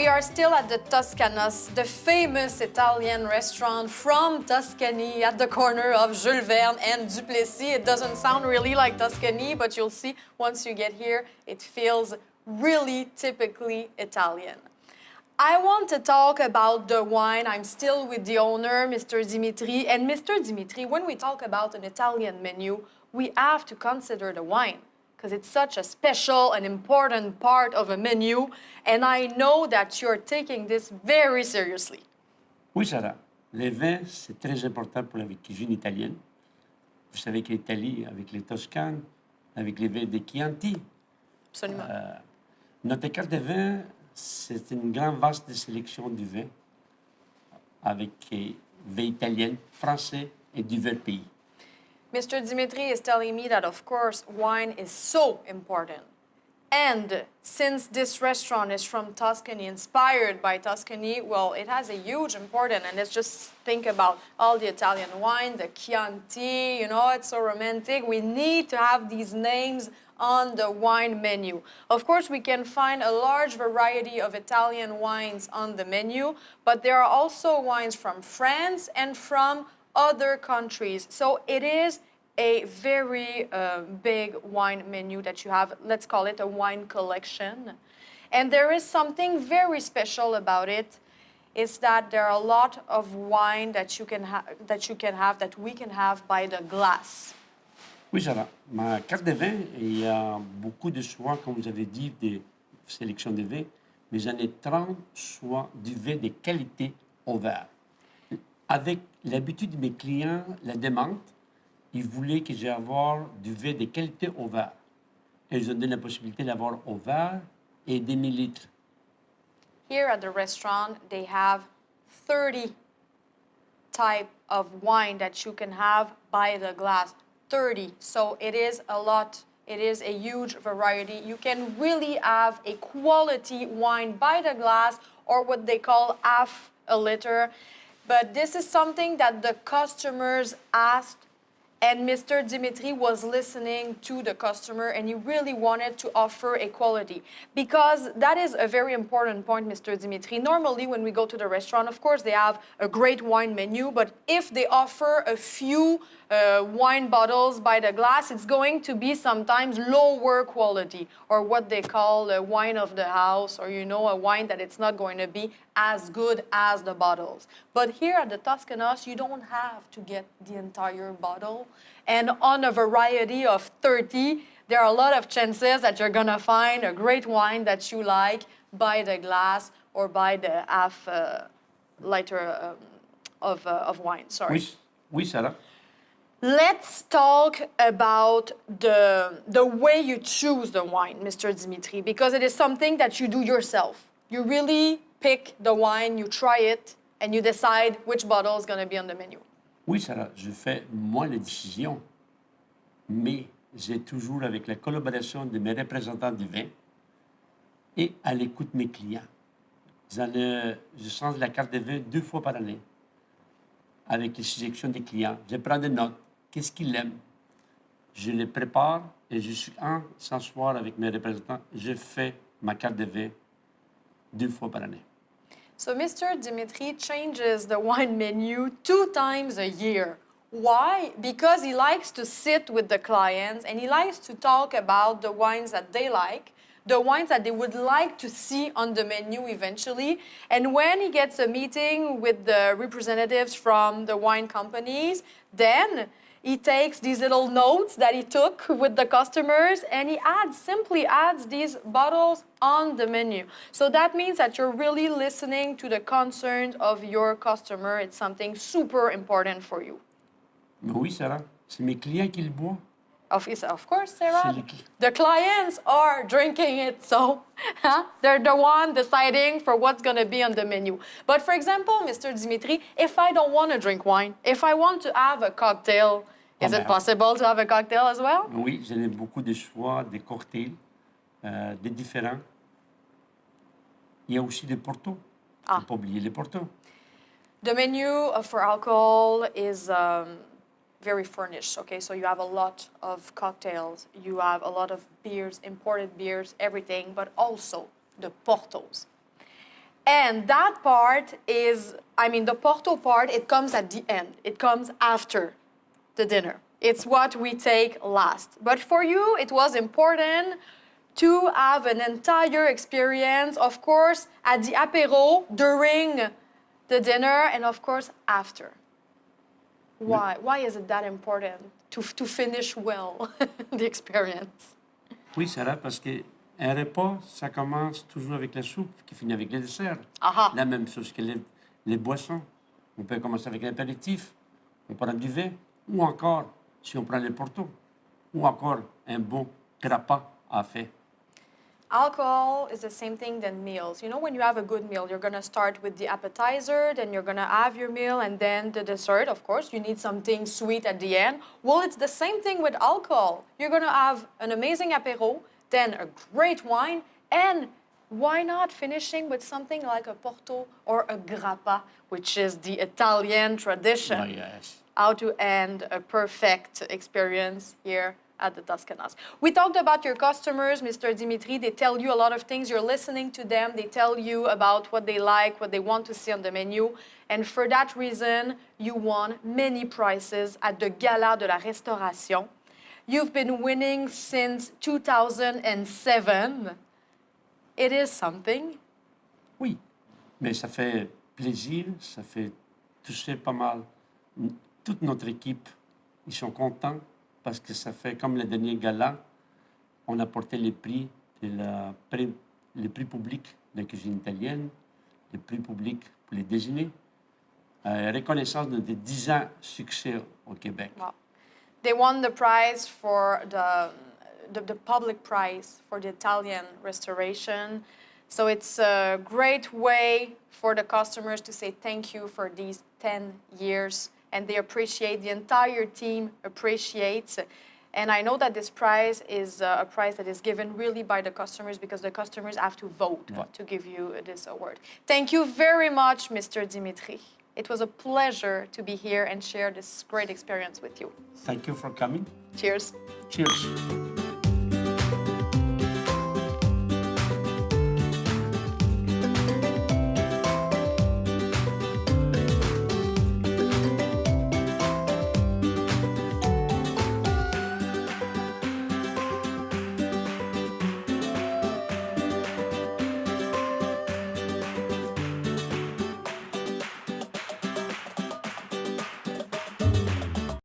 We are still at the Tuscanos, the famous Italian restaurant from Tuscany at the corner of Jules Verne and Duplessis. It doesn't sound really like Tuscany, but you'll see once you get here, it feels really typically Italian. I want to talk about the wine. I'm still with the owner, Mr. Dimitri. And Mr. Dimitri, when we talk about an Italian menu, we have to consider the wine, because it's such a special and important part of a menu, and I know that you're taking this very seriously. Oui, Sarah. Les vins, c'est très important pour la cuisine italienne. Vous savez que l'Italie, avec les Toscanes, avec les vins de Chianti. Absolument. Notre carte de vin, c'est une grande vaste sélection de vins avec vins italiens, français et divers pays. Mr. Dimitri is telling me that, of course, wine is so important. And since this restaurant is from Tuscany, inspired by Tuscany, well, it has a huge importance. And let's just think about all the Italian wine, the Chianti, you know, it's so romantic. We need to have these names on the wine menu. Of course, we can find a large variety of Italian wines on the menu, but there are also wines from France and from other countries. So it is a very big wine menu that you have. Let's call it a wine collection. And there is something very special about it, is that there are a lot of wine that we can have by the glass. Oui, Sarah. Ma carte de vin, il y a beaucoup de choix, comme vous avez dit, de sélection de vins, mais j'en ai 30 choix du vin de qualité au verre. Avec l'habitude de mes clients, la demande, ils voulaient que j'aie avoir du vin de qualité au verre. Et ils ont donné la possibilité d'avoir au verre et des millilitres. Here at the restaurant, they have 30 type of wine that you can have by the glass. 30. So it is a lot. It is a huge variety. You can really have a quality wine by the glass, or what they call half a liter. But this is something that the customers asked, and Mr. Dimitri was listening to the customer, and he really wanted to offer a quality. Because that is a very important point, Mr. Dimitri. Normally, when we go to the restaurant, of course, they have a great wine menu, but if they offer a few wine bottles by the glass, it's going to be sometimes lower quality, or what they call a wine of the house, or, you know, a wine that it's not going to be as good as the bottles. But here at the Tuscanos, you don't have to get the entire bottle. And on a variety of 30, there are a lot of chances that you're gonna find a great wine that you like by the glass or by the half liter of wine. Sorry. Oui, oui, Sarah. Let's talk about the way you choose the wine, Mr. Dimitri, because it is something that you do yourself. You really pick the wine, you try it, and you decide which bottle is going to be on the menu. Oui, Sarah, je fais moi les décisions, mais j'ai toujours avec la collaboration de mes représentants du vin et à l'écoute de mes clients. Je change la carte de vin 2 fois par année avec les sélections des clients. Je prends des notes. Qu'est-ce qu'ils aiment? Je les prépare et je suis s'asseoir avec mes représentants. Je fais ma carte de vin 2 fois par année. So Mr. Dimitri changes the wine menu 2 times a year. Why? Because he likes to sit with the clients and he likes to talk about the wines that they like, the wines that they would like to see on the menu eventually. And when he gets a meeting with the representatives from the wine companies, then he takes these little notes that he took with the customers and he simply adds these bottles on the menu. So that means that you're really listening to the concerns of your customer. It's something super important for you. Mais oui, Sarah, c'est mes clients qui le boivent. Of course, Sarah. The clients are drinking it, so they're the one deciding for what's going to be on the menu. But for example, Mr. Dimitri, if I don't want to drink wine, if I want to have a cocktail, is it possible to have a cocktail as well? Oui, j'ai beaucoup de choix, de cocktails, de différents. Il y a aussi des portos. Il ne faut pas oublier les portos. The menu for alcohol is very furnished, okay? So you have a lot of cocktails, you have a lot of beers, imported beers, everything, but also the portos. And that part is, I mean, the Porto part, it comes at the end. It comes after the dinner. It's what we take last. But for you, it was important to have an entire experience, of course, at the apéro, during the dinner, and of course, after. Why? Why is it that important to finish well the experience? Oui, Sarah, parce qu'un repas, ça commence toujours avec la soupe, qui finit avec le dessert. Aha. La même chose que les boissons. On peut commencer avec l'apéritif, on prend du vin, ou encore, si on prend le porto, ou encore un bon grappa à fait. Alcohol is the same thing than meals. You know, when you have a good meal, you're going to start with the appetizer, then you're going to have your meal, and then the dessert, of course. You need something sweet at the end. Well, it's the same thing with alcohol. You're going to have an amazing apéro, then a great wine, and why not finishing with something like a porto or a grappa, which is the Italian tradition. Ah, yes. How to end a perfect experience here at the Tuscanos. We talked about your customers, Mr. Dimitri. They tell you a lot of things. You're listening to them. They tell you about what they like, what they want to see on the menu. And for that reason, you won many prizes at the Gala de la Restauration. You've been winning since 2007. It is something. Oui, mais ça fait plaisir, ça fait toucher pas mal. Toute notre équipe, ils sont contents parce que ça fait comme le dernier gala, on a porté les prix les prix publics de la cuisine italienne, les prix publics pour les déjeuners, reconnaissance de 10 ans de succès au Québec. Wow. They won the prize for the public prize for the Italian restoration. So it's a great way for the customers to say thank you for these 10 years. And they appreciate, the entire team appreciates. And I know that this prize is a prize that is given really by the customers because the customers have to vote to give you this award. Thank you very much, Mr. Dimitri. It was a pleasure to be here and share this great experience with you. Thank you for coming. Cheers. Cheers.